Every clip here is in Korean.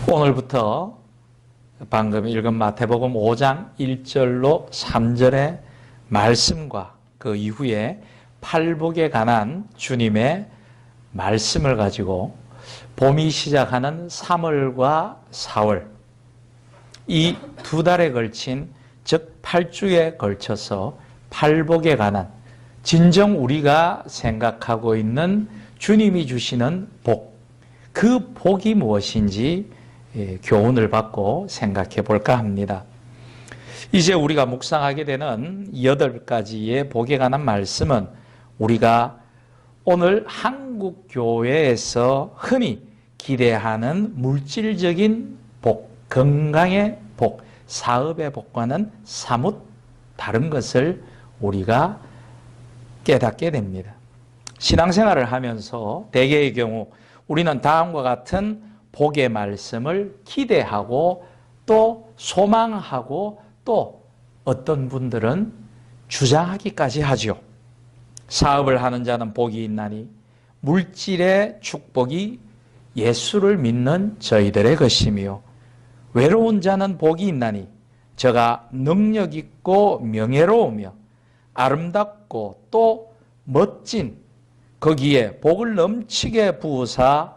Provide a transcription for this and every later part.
오늘부터 방금 읽은 마태복음 5장 1절로 3절의 말씀과 그 이후에 팔복에 관한 주님의 말씀을 가지고 봄이 시작하는 3월과 4월 이 두 달에 걸친 즉 8주에 걸쳐서 팔복에 관한 진정 우리가 생각하고 있는 주님이 주시는 복, 그 복이 무엇인지 교훈을 받고 생각해 볼까 합니다. 이제 우리가 묵상하게 되는 8가지의 복에 관한 말씀은 우리가 오늘 한국 교회에서 흔히 기대하는 물질적인 복, 건강의 복, 사업의 복과는 사뭇 다른 것을 우리가 깨닫게 됩니다. 신앙생활을 하면서 대개의 경우 우리는 다음과 같은 복의 말씀을 기대하고 또 소망하고 또 어떤 분들은 주장하기까지 하죠. 사업을 하는 자는 복이 있나니 물질의 축복이 예수를 믿는 저희들의 것이며 외로운 자는 복이 있나니 저가 능력 있고 명예로우며 아름답고 또 멋진 거기에 복을 넘치게 부으사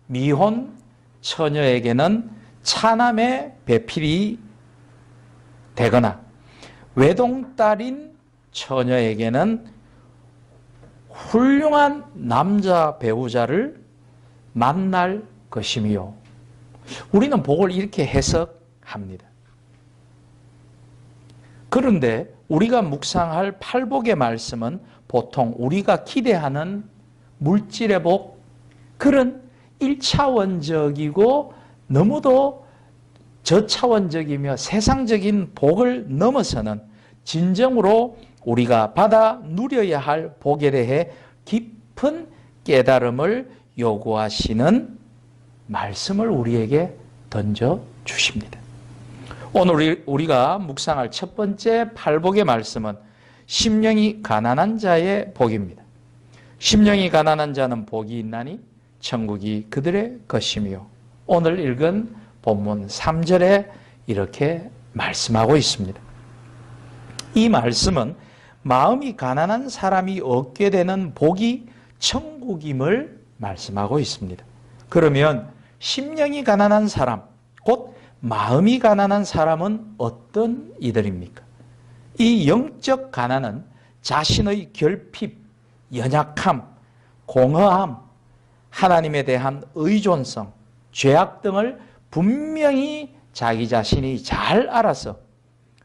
미혼 처녀에게는 차남의 배필이 되거나 외동딸인 처녀에게는 훌륭한 남자 배우자를 만날 것이며 우리는 복을 이렇게 해석합니다. 그런데 우리가 묵상할 팔복의 말씀은 보통 우리가 기대하는 물질의 복, 그런 1차원적이고 너무도 저차원적이며 세상적인 복을 넘어서는 진정으로 우리가 받아 누려야 할 복에 대해 깊은 깨달음을 요구하시는 말씀을 우리에게 던져주십니다. 오늘 우리가 묵상할 첫 번째 팔복의 말씀은 심령이 가난한 자의 복입니다. 심령이 가난한 자는 복이 있나니 천국이 그들의 것이며 오늘 읽은 본문 3절에 이렇게 말씀하고 있습니다. 이 말씀은 마음이 가난한 사람이 얻게 되는 복이 천국임을 말씀하고 있습니다. 그러면 심령이 가난한 사람, 곧 마음이 가난한 사람은 어떤 이들입니까? 이 영적 가난은 자신의 결핍, 연약함, 공허함, 하나님에 대한 의존성, 죄악 등을 분명히 자기 자신이 잘 알아서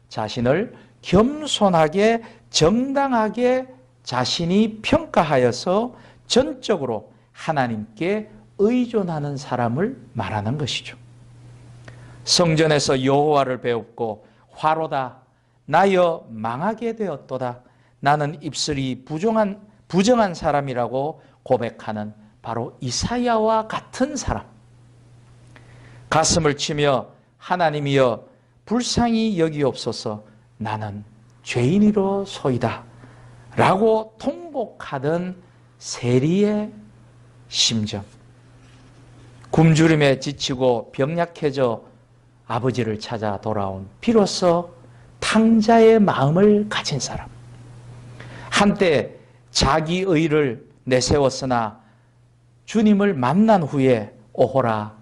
자신을 겸손하게 정당하게 자신이 평가하여서 전적으로 하나님께 의존하는 사람을 말하는 것이죠. 성전에서 여호와를 배웠고 화로다 나여 망하게 되었도다 나는 입술이 부정한 사람이라고 고백하는 바로 이사야와 같은 사람, 가슴을 치며 하나님이여 불쌍히 여기옵소서 나는 죄인이로소이다 라고 통곡하던 세리의 심정, 굶주림에 지치고 병약해져 아버지를 찾아 돌아온 비로소 탕자의 마음을 가진 사람, 한때 자기 의를 내세웠으나 주님을 만난 후에 오호라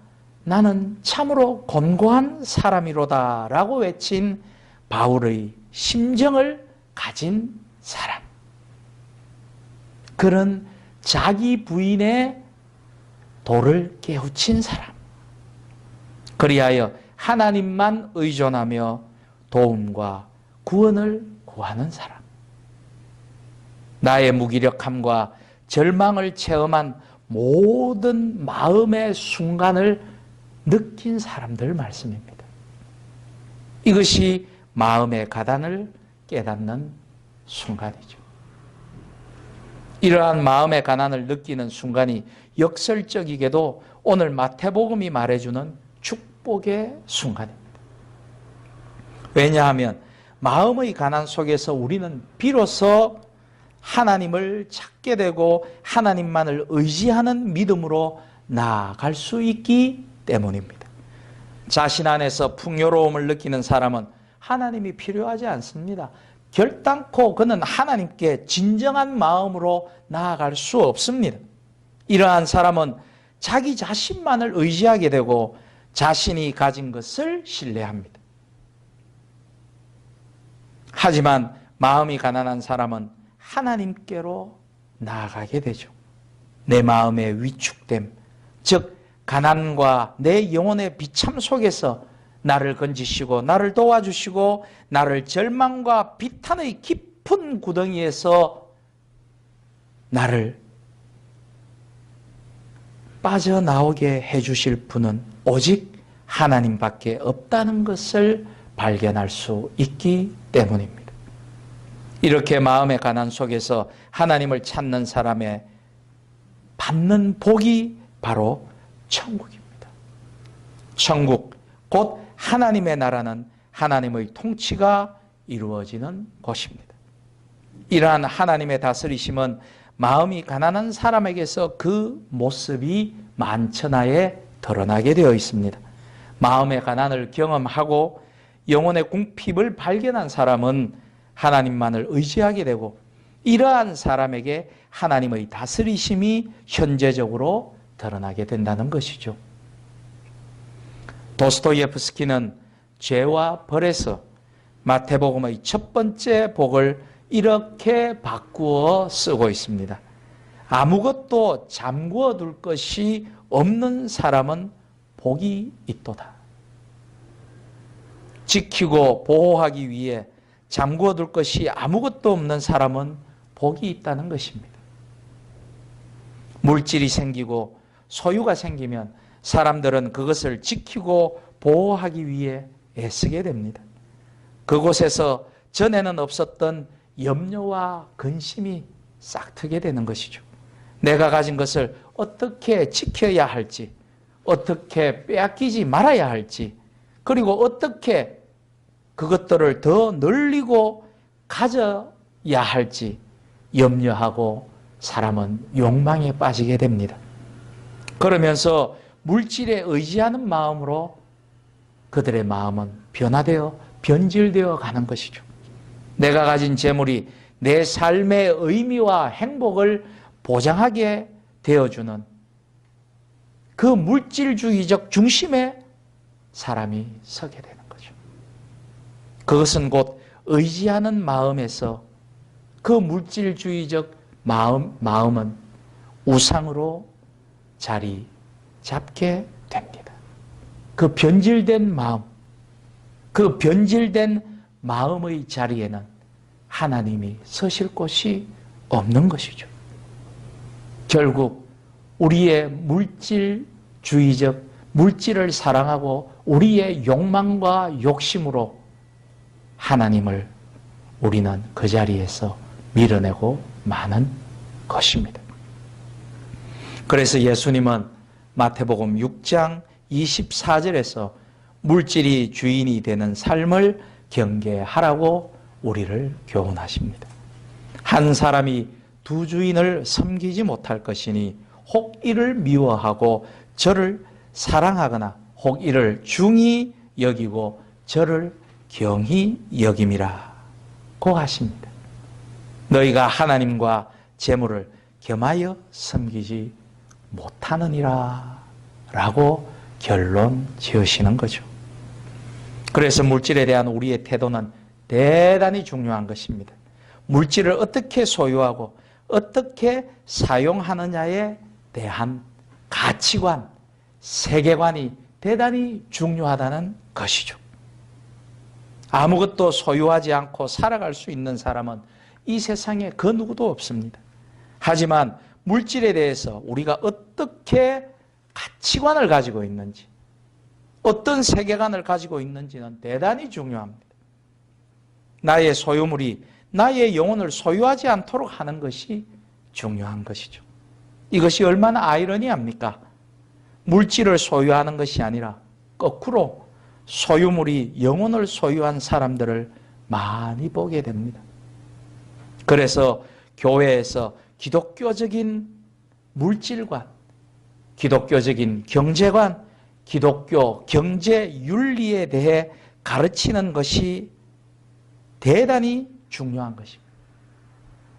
나는 참으로 곤고한 사람이로다 라고 외친 바울의 심정을 가진 사람, 그런 자기 부인의 도를 깨우친 사람, 그리하여 하나님만 의존하며 도움과 구원을 구하는 사람, 나의 무기력함과 절망을 체험한 모든 마음의 순간을 느낀 사람들 말씀입니다. 이것이 마음의 가난을 깨닫는 순간이죠. 이러한 마음의 가난을 느끼는 순간이 역설적이게도 오늘 마태복음이 말해주는 축복의 순간입니다. 왜냐하면 마음의 가난 속에서 우리는 비로소 하나님을 찾게 되고 하나님만을 의지하는 믿음으로 나아갈 수 있기 때문입니다. 자신 안에서 풍요로움을 느끼는 사람은 하나님이 필요하지 않습니다. 결단코 그는 하나님께 진정한 마음으로 나아갈 수 없습니다. 이러한 사람은 자기 자신만을 의지하게 되고 자신이 가진 것을 신뢰합니다. 하지만 마음이 가난한 사람은 하나님께로 나아가게 되죠. 내 마음의 위축됨, 즉 가난과 내 영혼의 비참 속에서 나를 건지시고 나를 도와주시고 나를 절망과 비탄의 깊은 구덩이에서 나를 빠져나오게 해주실 분은 오직 하나님밖에 없다는 것을 발견할 수 있기 때문입니다. 이렇게 마음의 가난 속에서 하나님을 찾는 사람의 받는 복이 바로 천국입니다. 천국, 곧 하나님의 나라는 하나님의 통치가 이루어지는 곳입니다. 이러한 하나님의 다스리심은 마음이 가난한 사람에게서 그 모습이 만천하에 드러나게 되어 있습니다. 마음의 가난을 경험하고 영혼의 궁핍을 발견한 사람은 하나님만을 의지하게 되고 이러한 사람에게 하나님의 다스리심이 현재적으로 드러나게 된다는 것이죠. 도스토예프스키는 죄와 벌에서 마태복음의 첫 번째 복을 이렇게 바꾸어 쓰고 있습니다. 아무것도 잠구어 둘 것이 없는 사람은 복이 있도다. 지키고 보호하기 위해 잠구어 둘 것이 아무것도 없는 사람은 복이 있다는 것입니다. 물질이 생기고 소유가 생기면 사람들은 그것을 지키고 보호하기 위해 애쓰게 됩니다. 그곳에서 전에는 없었던 염려와 근심이 싹트게 되는 것이죠. 내가 가진 것을 어떻게 지켜야 할지, 어떻게 빼앗기지 말아야 할지, 그리고 어떻게 그것들을 더 늘리고 가져야 할지 염려하고 사람은 욕망에 빠지게 됩니다. 그러면서 물질에 의지하는 마음으로 그들의 마음은 변화되어 변질되어 가는 것이죠. 내가 가진 재물이 내 삶의 의미와 행복을 보장하게 되어주는 그 물질주의적 중심에 사람이 서게 되는 거죠. 그것은 곧 의지하는 마음에서 그 물질주의적 마음은 우상으로 자리 잡게 됩니다. 그 변질된 마음, 그 변질된 마음의 자리에는 하나님이 서실 곳이 없는 것이죠. 결국 우리의 물질주의적 물질을 사랑하고 우리의 욕망과 욕심으로 하나님을 우리는 그 자리에서 밀어내고 마는 것입니다. 그래서 예수님은 마태복음 6장 24절에서 물질이 주인이 되는 삶을 경계하라고 우리를 교훈하십니다. 한 사람이 두 주인을 섬기지 못할 것이니 혹 이를 미워하고 저를 사랑하거나 혹 이를 중히 여기고 저를 경히 여김이라고 하십니다. 너희가 하나님과 재물을 겸하여 섬기지 못하느니라 라고 결론 지으시는 거죠. 그래서 물질에 대한 우리의 태도는 대단히 중요한 것입니다. 물질을 어떻게 소유하고 어떻게 사용하느냐에 대한 가치관, 세계관이 대단히 중요하다는 것이죠. 아무것도 소유하지 않고 살아갈 수 있는 사람은 이 세상에 그 누구도 없습니다. 하지만 물질에 대해서 우리가 어떻게 가치관을 가지고 있는지, 어떤 세계관을 가지고 있는지는 대단히 중요합니다. 나의 소유물이 나의 영혼을 소유하지 않도록 하는 것이 중요한 것이죠. 이것이 얼마나 아이러니합니까? 물질을 소유하는 것이 아니라 거꾸로 소유물이 영혼을 소유한 사람들을 많이 보게 됩니다. 그래서 교회에서 기독교적인 물질관, 기독교적인 경제관, 기독교 경제 윤리에 대해 가르치는 것이 대단히 중요한 것입니다.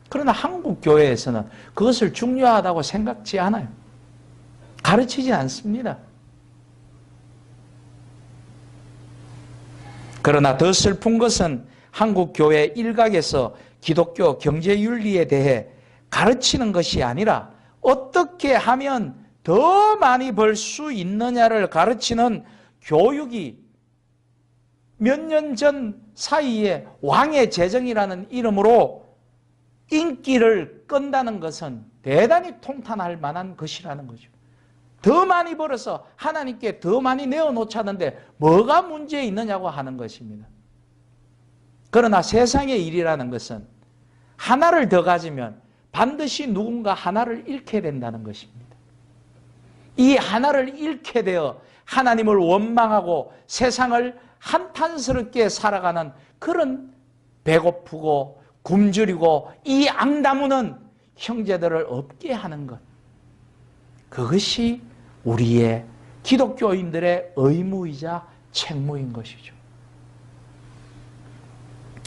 그러나 한국 교회에서는 그것을 중요하다고 생각지 않아요. 가르치지 않습니다. 그러나 더 슬픈 것은 한국 교회 일각에서 기독교 경제 윤리에 대해 가르치는 것이 아니라 어떻게 하면 더 많이 벌 수 있느냐를 가르치는 교육이 몇 년 전 사이에 왕의 재정이라는 이름으로 인기를 끈다는 것은 대단히 통탄할 만한 것이라는 거죠. 더 많이 벌어서 하나님께 더 많이 내어놓자는데 뭐가 문제 있느냐고 하는 것입니다. 그러나 세상의 일이라는 것은 하나를 더 가지면 반드시 누군가 하나를 잃게 된다는 것입니다. 이 하나를 잃게 되어 하나님을 원망하고 세상을 한탄스럽게 살아가는 그런 배고프고 굶주리고 이 앙다무는 형제들을 없게 하는 것, 그것이 우리의 기독교인들의 의무이자 책무인 것이죠.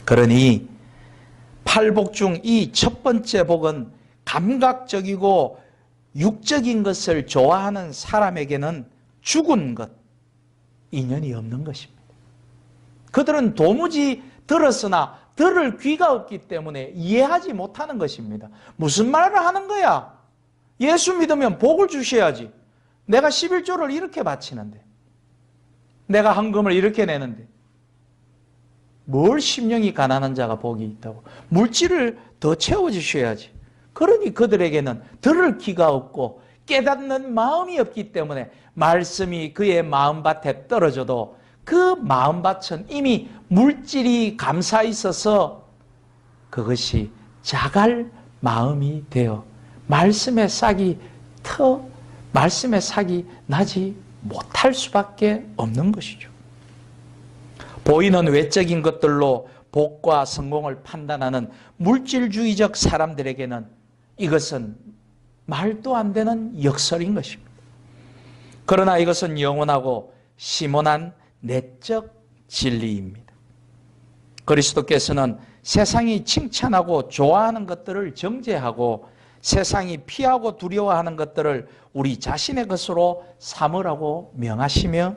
그러니 팔복 중 이 첫 번째 복은 감각적이고 육적인 것을 좋아하는 사람에게는 죽은 것, 인연이 없는 것입니다. 그들은 도무지 들었으나 들을 귀가 없기 때문에 이해하지 못하는 것입니다. 무슨 말을 하는 거야? 예수 믿으면 복을 주셔야지. 내가 11조를 이렇게 바치는데, 내가 헌금을 이렇게 내는데 뭘 심령이 가난한 자가 복이 있다고. 물질을 더 채워주셔야지. 그러니 그들에게는 들을 귀가 없고 깨닫는 마음이 없기 때문에 말씀이 그의 마음밭에 떨어져도 그 마음밭은 이미 물질이 감사 있어서 그것이 자갈 마음이 되어 말씀의 싹이 나지 못할 수밖에 없는 것이죠. 보이는 외적인 것들로 복과 성공을 판단하는 물질주의적 사람들에게는 이것은 말도 안 되는 역설인 것입니다. 그러나 이것은 영원하고 심원한 내적 진리입니다. 그리스도께서는 세상이 칭찬하고 좋아하는 것들을 정죄하고 세상이 피하고 두려워하는 것들을 우리 자신의 것으로 삼으라고 명하시며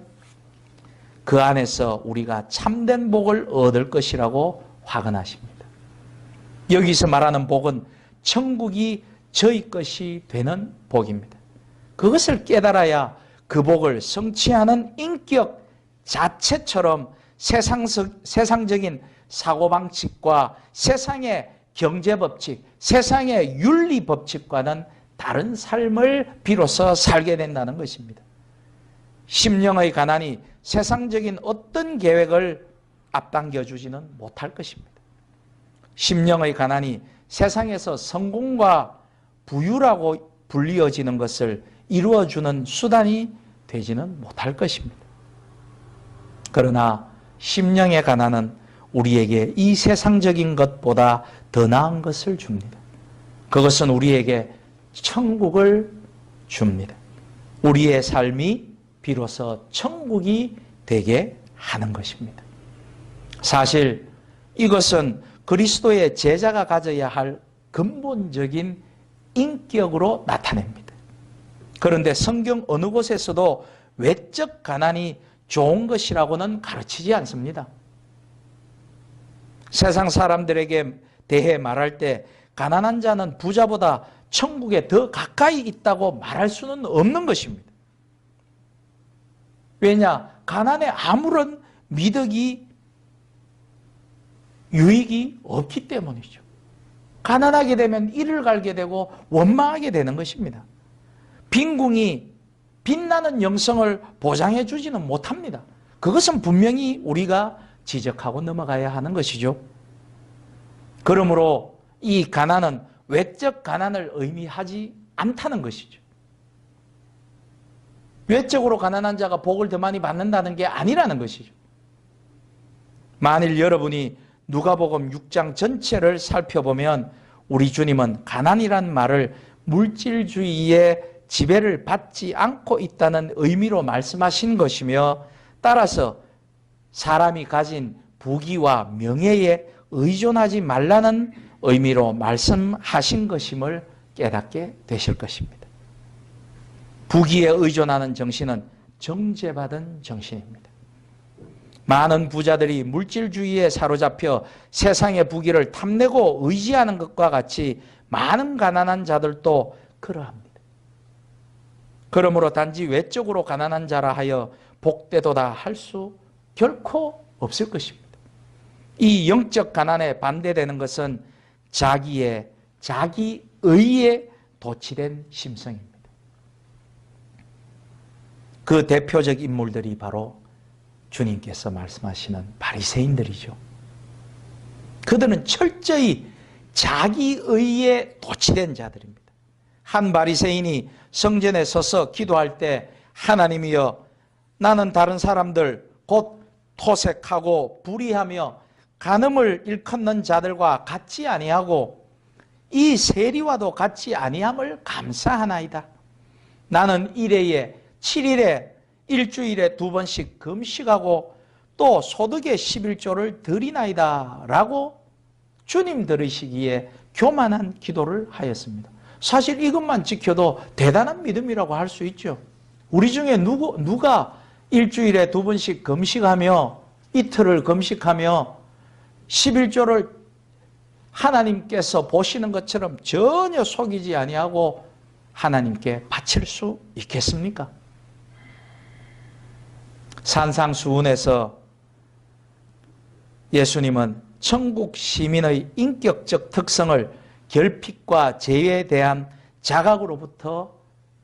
그 안에서 우리가 참된 복을 얻을 것이라고 화근하십니다. 여기서 말하는 복은 천국이 저희 것이 되는 복입니다. 그것을 깨달아야 그 복을 성취하는 인격 자체처럼 세상적인 사고방식과 세상의 경제법칙, 세상의 윤리법칙과는 다른 삶을 비로소 살게 된다는 것입니다. 심령의 가난이 세상적인 어떤 계획을 앞당겨주지는 못할 것입니다. 심령의 가난이 세상에서 성공과 부유라고 불리어지는 것을 이루어주는 수단이 되지는 못할 것입니다. 그러나 심령의 가난은 우리에게 이 세상적인 것보다 더 나은 것을 줍니다. 그것은 우리에게 천국을 줍니다. 우리의 삶이 비로소 천국이 되게 하는 것입니다. 사실 이것은 그리스도의 제자가 가져야 할 근본적인 인격으로 나타냅니다. 그런데 성경 어느 곳에서도 외적 가난이 좋은 것이라고는 가르치지 않습니다. 세상 사람들에게 대해 말할 때 가난한 자는 부자보다 천국에 더 가까이 있다고 말할 수는 없는 것입니다. 왜냐? 가난에 아무런 미덕이 유익이 없기 때문이죠. 가난하게 되면 이를 갈게 되고 원망하게 되는 것입니다. 빈궁이 빛나는 영성을 보장해 주지는 못합니다. 그것은 분명히 우리가 지적하고 넘어가야 하는 것이죠. 그러므로 이 가난은 외적 가난을 의미하지 않다는 것이죠. 외적으로 가난한 자가 복을 더 많이 받는다는 게 아니라는 것이죠. 만일 여러분이 누가복음 6장 전체를 살펴보면 우리 주님은 가난이란 말을 물질주의의 지배를 받지 않고 있다는 의미로 말씀하신 것이며, 따라서 사람이 가진 부귀와 명예에 의존하지 말라는 의미로 말씀하신 것임을 깨닫게 되실 것입니다. 부귀에 의존하는 정신은 정죄받은 정신입니다. 많은 부자들이 물질주의에 사로잡혀 세상의 부귀를 탐내고 의지하는 것과 같이 많은 가난한 자들도 그러합니다. 그러므로 단지 외적으로 가난한 자라 하여 복되도다 할 수 결코 없을 것입니다. 이 영적 가난에 반대되는 것은 자기의 자기의에 도취된 심성입니다. 그 대표적 인물들이 바로 주님께서 말씀하시는 바리새인들이죠. 그들은 철저히 자기의에 도취된 자들입니다. 한 바리새인이 성전에 서서 기도할 때 하나님이여, 나는 다른 사람들 곧 토색하고 불의하며 간음을 일컫는 자들과 같지 아니하고 이 세리와도 같지 아니함을 감사하나이다. 나는 1회에 7일에 일주일에 2번씩 금식하고 또 소득의 11조를 드리나이다 라고 주님 들으시기에 교만한 기도를 하였습니다. 사실 이것만 지켜도 대단한 믿음이라고 할 수 있죠. 우리 중에 누가 일주일에 2번씩 금식하며 이틀을 금식하며 11조를 하나님께서 보시는 것처럼 전혀 속이지 아니하고 하나님께 바칠 수 있겠습니까? 산상수훈에서 예수님은 천국 시민의 인격적 특성을 결핍과 죄에 대한 자각으로부터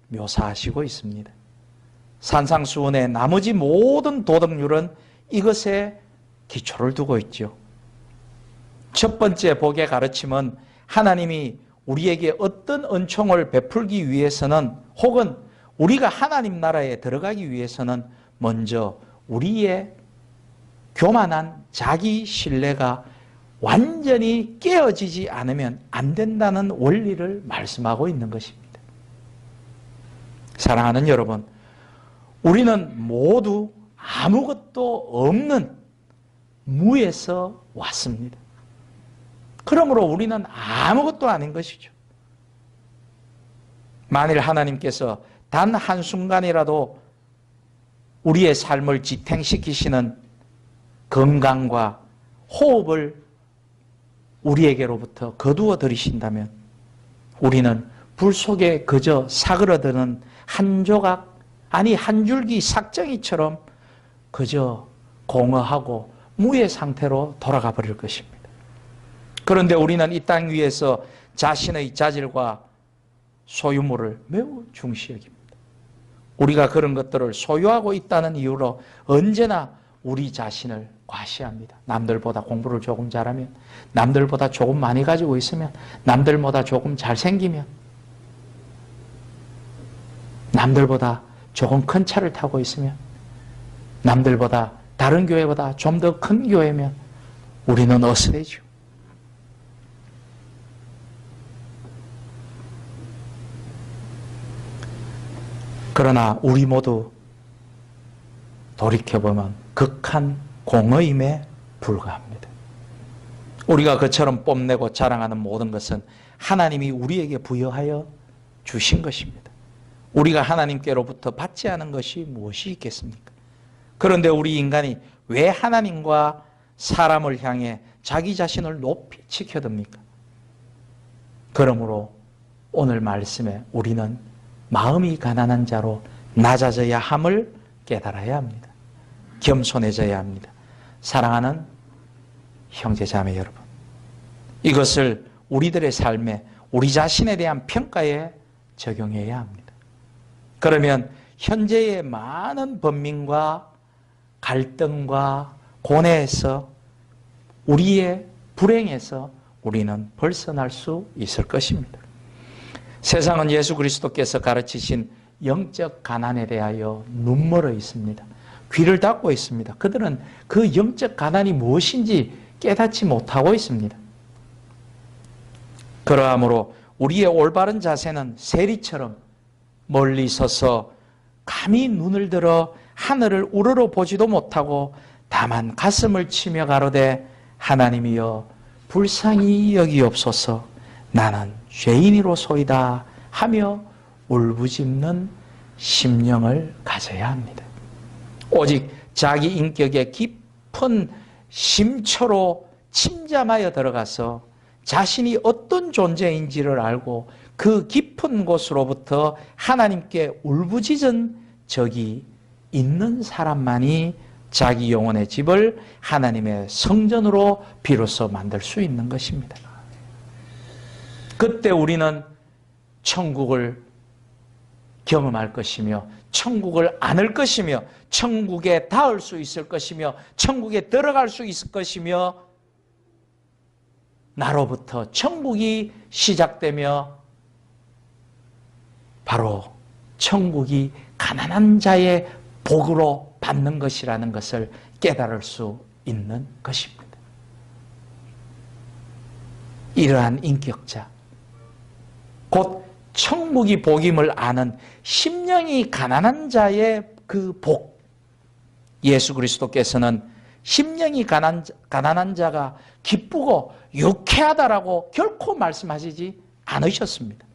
묘사하시고 있습니다. 산상수훈의 나머지 모든 도덕률은 이것에 기초를 두고 있죠. 첫 번째 복의 가르침은 하나님이 우리에게 어떤 은총을 베풀기 위해서는 혹은 우리가 하나님 나라에 들어가기 위해서는 먼저 우리의 교만한 자기 신뢰가 완전히 깨어지지 않으면 안 된다는 원리를 말씀하고 있는 것입니다. 사랑하는 여러분, 우리는 모두 아무것도 없는 무에서 왔습니다. 그러므로 우리는 아무것도 아닌 것이죠. 만일 하나님께서 단 한순간이라도 우리의 삶을 지탱시키시는 건강과 호흡을 우리에게로부터 거두어 들이신다면 우리는 불 속에 그저 사그러드는 한 조각, 아니 한 줄기 삭정이처럼 그저 공허하고 무의 상태로 돌아가 버릴 것입니다. 그런데 우리는 이 땅 위에서 자신의 자질과 소유물을 매우 중시 여깁니다. 우리가 그런 것들을 소유하고 있다는 이유로 언제나 우리 자신을 과시합니다. 남들보다 공부를 조금 잘하면, 남들보다 조금 많이 가지고 있으면, 남들보다 조금 잘생기면, 남들보다 조금 큰 차를 타고 있으면, 남들보다 다른 교회보다 좀 더 큰 교회면 우리는 어스레죠. 그러나 우리 모두 돌이켜보면 극한 공허임에 불과합니다. 우리가 그처럼 뽐내고 자랑하는 모든 것은 하나님이 우리에게 부여하여 주신 것입니다. 우리가 하나님께로부터 받지 않은 것이 무엇이 있겠습니까? 그런데 우리 인간이 왜 하나님과 사람을 향해 자기 자신을 높이 지켜듭니까? 그러므로 오늘 말씀에 우리는 마음이 가난한 자로 낮아져야 함을 깨달아야 합니다. 겸손해져야 합니다. 사랑하는 형제자매 여러분, 이것을 우리들의 삶에 우리 자신에 대한 평가에 적용해야 합니다. 그러면 현재의 많은 번민과 갈등과 고뇌에서, 우리의 불행에서 우리는 벗어날 수 있을 것입니다. 세상은 예수 그리스도께서 가르치신 영적 가난에 대하여 눈멀어 있습니다. 귀를 닫고 있습니다. 그들은 그 영적 가난이 무엇인지 깨닫지 못하고 있습니다. 그러하므로 우리의 올바른 자세는 세리처럼 멀리 서서 감히 눈을 들어 하늘을 우러러 보지도 못하고 다만 가슴을 치며 가로되 하나님이여 불쌍히 여기옵소서 나는 죄인이로소이다 하며 울부짖는 심령을 가져야 합니다. 오직 자기 인격의 깊은 심초로 침잠하여 들어가서 자신이 어떤 존재인지를 알고 그 깊은 곳으로부터 하나님께 울부짖은 적이 있는 사람만이 자기 영혼의 집을 하나님의 성전으로 비로소 만들 수 있는 것입니다. 그때 우리는 천국을 경험할 것이며 천국을 안을 것이며 천국에 닿을 수 있을 것이며 천국에 들어갈 수 있을 것이며 나로부터 천국이 시작되며 바로 천국이 가난한 자의 복으로 받는 것이라는 것을 깨달을 수 있는 것입니다. 이러한 인격자, 곧 천국이 복임을 아는 심령이 가난한 자의 그 복, 예수 그리스도께서는 심령이 가난한 자가 기쁘고 유쾌하다라고 결코 말씀하시지 않으셨습니다.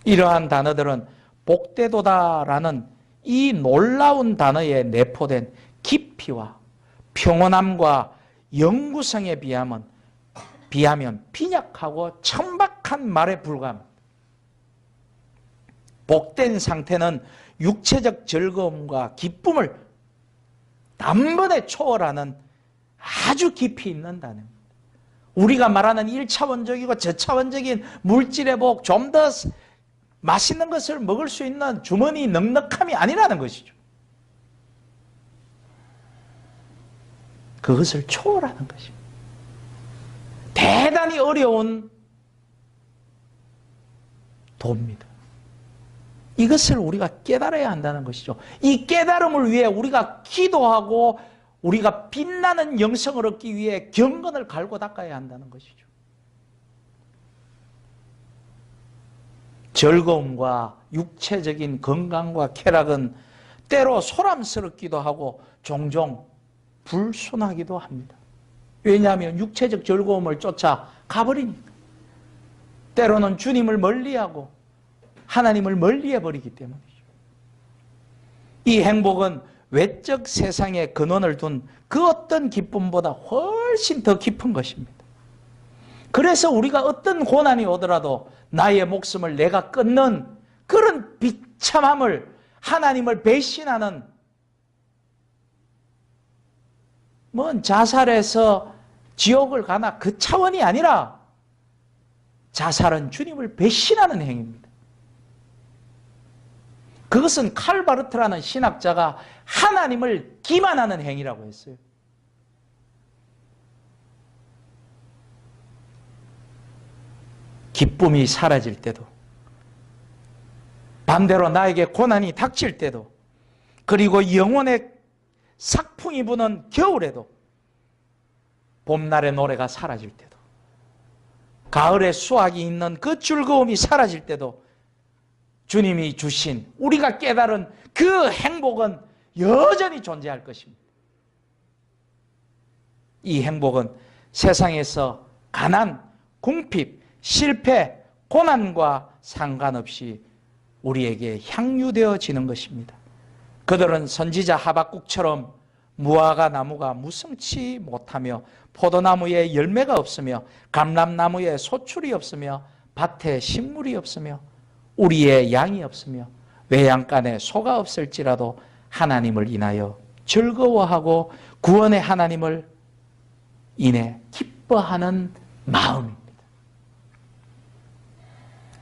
이러한 단어들은 복되도다라는 이 놀라운 단어에 내포된 깊이와 평온함과 영구성에 비하면 빈약하고 천박한 말에 불과합니다. 복된 상태는 육체적 즐거움과 기쁨을 단번에 초월하는 아주 깊이 있는 단어입니다. 우리가 말하는 1차원적이고 저차원적인 물질의 복, 좀 더 맛있는 것을 먹을 수 있는 주머니 넉넉함이 아니라는 것이죠. 그것을 초월하는 것입니다. 대단히 어려운 도입니다. 이것을 우리가 깨달아야 한다는 것이죠. 이 깨달음을 위해 우리가 기도하고 우리가 빛나는 영성을 얻기 위해 경건을 갈고 닦아야 한다는 것이죠. 즐거움과 육체적인 건강과 쾌락은 때로 소람스럽기도 하고 종종 불순하기도 합니다. 왜냐하면 육체적 즐거움을 쫓아 가버리니까. 때로는 주님을 멀리하고 하나님을 멀리해버리기 때문이죠. 이 행복은 외적 세상에 근원을 둔 그 어떤 기쁨보다 훨씬 더 깊은 것입니다. 그래서 우리가 어떤 고난이 오더라도 나의 목숨을 내가 끊는 그런 비참함을, 하나님을 배신하는, 자살해서 지옥을 가나 그 차원이 아니라 자살은 주님을 배신하는 행위입니다. 그것은 칼바르트라는 신학자가 하나님을 기만하는 행위라고 했어요. 기쁨이 사라질 때도, 반대로 나에게 고난이 닥칠 때도, 그리고 영혼의 삭풍이 부는 겨울에도, 봄날의 노래가 사라질 때도, 가을에 수확이 있는 그 즐거움이 사라질 때도 주님이 주신, 우리가 깨달은 그 행복은 여전히 존재할 것입니다. 이 행복은 세상에서 가난, 궁핍, 실패, 고난과 상관없이 우리에게 향유되어지는 것입니다. 그들은 선지자 하박국처럼 무화과 나무가 무성치 못하며 포도나무에 열매가 없으며 감람나무에 소출이 없으며 밭에 식물이 없으며 우리의 양이 없으며 외양간에 소가 없을지라도 하나님을 인하여 즐거워하고 구원의 하나님을 인해 기뻐하는 마음입니다.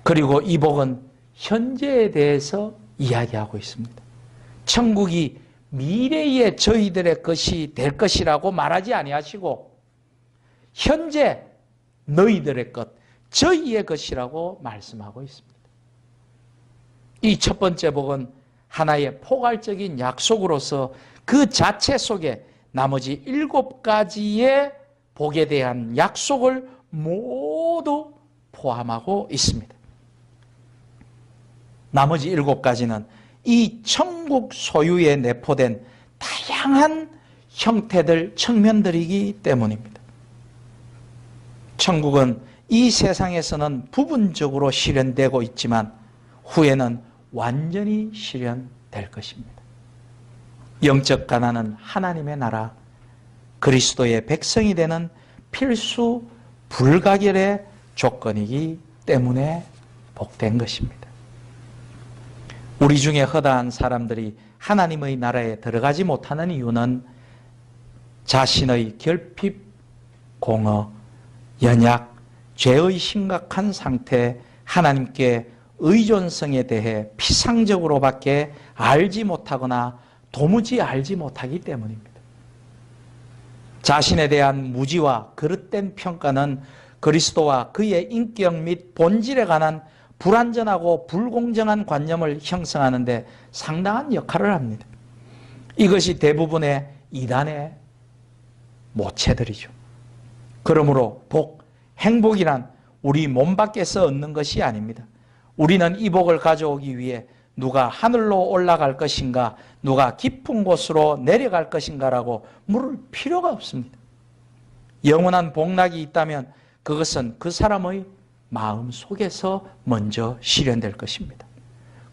그리고 이 복은 현재에 대해서 이야기하고 있습니다. 천국이 미래의 저희들의 것이 될 것이라고 말하지 아니하시고 현재 너희들의 것, 저희의 것이라고 말씀하고 있습니다. 이 첫 번째 복은 하나의 포괄적인 약속으로서 그 자체 속에 나머지 7가지의 복에 대한 약속을 모두 포함하고 있습니다. 나머지 7가지는 이 천국 소유에 내포된 다양한 형태들, 측면들이기 때문입니다. 천국은 이 세상에서는 부분적으로 실현되고 있지만 후에는 완전히 실현될 것입니다. 영적 가난은 하나님의 나라, 그리스도의 백성이 되는 필수 불가결의 조건이기 때문에 복된 것입니다. 우리 중에 허다한 사람들이 하나님의 나라에 들어가지 못하는 이유는 자신의 결핍, 공허, 연약, 죄의 심각한 상태, 하나님께 의존성에 대해 피상적으로밖에 알지 못하거나 도무지 알지 못하기 때문입니다. 자신에 대한 무지와 그릇된 평가는 그리스도와 그의 인격 및 본질에 관한 불완전하고 불공정한 관념을 형성하는 데 상당한 역할을 합니다. 이것이 대부분의 이단의 모체들이죠. 그러므로 행복이란 우리 몸 밖에서 얻는 것이 아닙니다. 우리는 이 복을 가져오기 위해 누가 하늘로 올라갈 것인가, 누가 깊은 곳으로 내려갈 것인가라고 물을 필요가 없습니다. 영원한 복락이 있다면 그것은 그 사람의 마음 속에서 먼저 실현될 것입니다.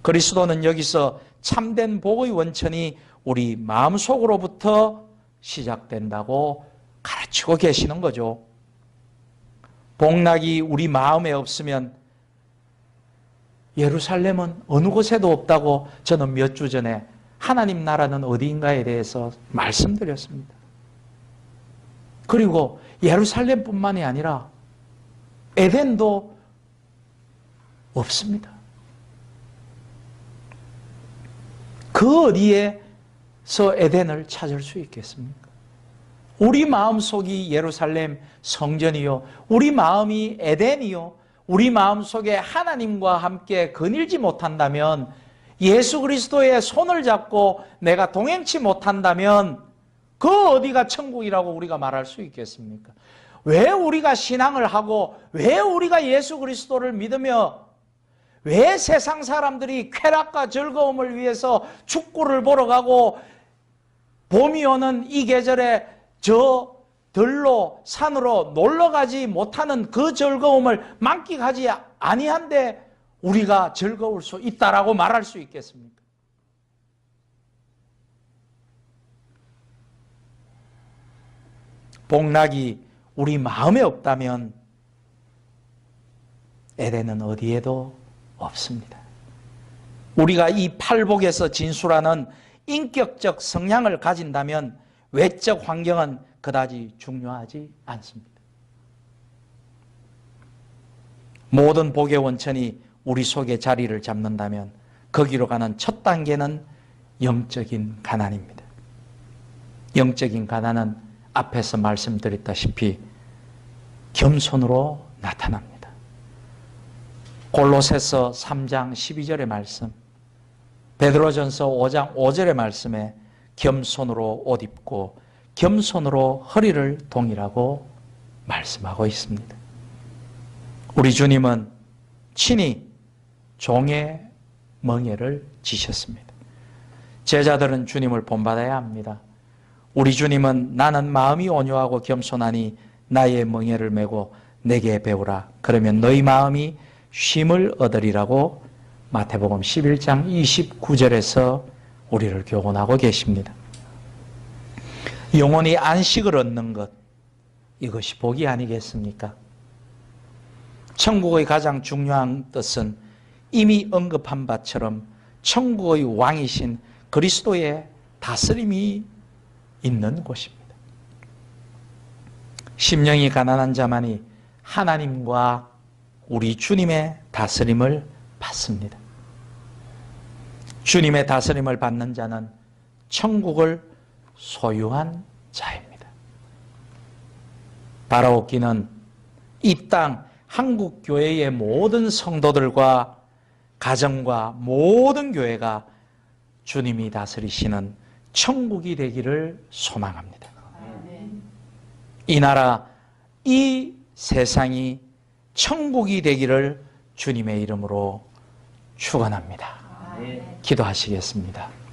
그리스도는 여기서 참된 복의 원천이 우리 마음 속으로부터 시작된다고 가르치고 계시는 거죠. 복락이 우리 마음에 없으면 예루살렘은 어느 곳에도 없다고 저는 몇 주 전에 하나님 나라는 어디인가에 대해서 말씀드렸습니다. 그리고 예루살렘뿐만이 아니라 에덴도 없습니다. 그 어디에서 에덴을 찾을 수 있겠습니까? 우리 마음속이 예루살렘 성전이요, 우리 마음이 에덴이요, 우리 마음속에 하나님과 함께 거닐지 못한다면, 예수 그리스도의 손을 잡고 내가 동행치 못한다면 그 어디가 천국이라고 우리가 말할 수 있겠습니까? 왜 우리가 신앙을 하고, 왜 우리가 예수 그리스도를 믿으며, 왜 세상 사람들이 쾌락과 즐거움을 위해서 축구를 보러 가고 봄이 오는 이 계절에 저 들로 산으로 놀러 가지 못하는 그 즐거움을 만끽하지 아니한데 우리가 즐거울 수 있다라고 말할 수 있겠습니까? 복락이 우리 마음에 없다면 에덴은 어디에도 없습니다. 우리가 이 팔복에서 진술하는 인격적 성향을 가진다면 외적 환경은 그다지 중요하지 않습니다. 모든 복의 원천이 우리 속에 자리를 잡는다면 거기로 가는 첫 단계는 영적인 가난입니다. 영적인 가난은 앞에서 말씀드렸다시피 겸손으로 나타납니다. 골로새서 3장 12절의 말씀, 베드로전서 5장 5절의 말씀에 겸손으로 옷 입고 겸손으로 허리를 동이라고 말씀하고 있습니다. 우리 주님은 친히 종의 멍에를 지셨습니다. 제자들은 주님을 본받아야 합니다. 우리 주님은 나는 마음이 온유하고 겸손하니 나의 멍에를 메고 내게 배우라. 그러면 너희 마음이 쉼을 얻으리라고 마태복음 11장 29절에서 우리를 교훈하고 계십니다. 영원히 안식을 얻는 것, 이것이 복이 아니겠습니까? 천국의 가장 중요한 뜻은 이미 언급한 바처럼 천국의 왕이신 그리스도의 다스림이 있는 곳입니다. 심령이 가난한 자만이 하나님과 우리 주님의 다스림을 받습니다. 주님의 다스림을 받는 자는 천국을 소유한 자입니다. 바라옵기는 이 땅 한국 교회의 모든 성도들과 가정과 모든 교회가 주님이 다스리시는 천국이 되기를 소망합니다. 이 나라, 이 세상이 천국이 되기를 주님의 이름으로 축원합니다. 기도하시겠습니다.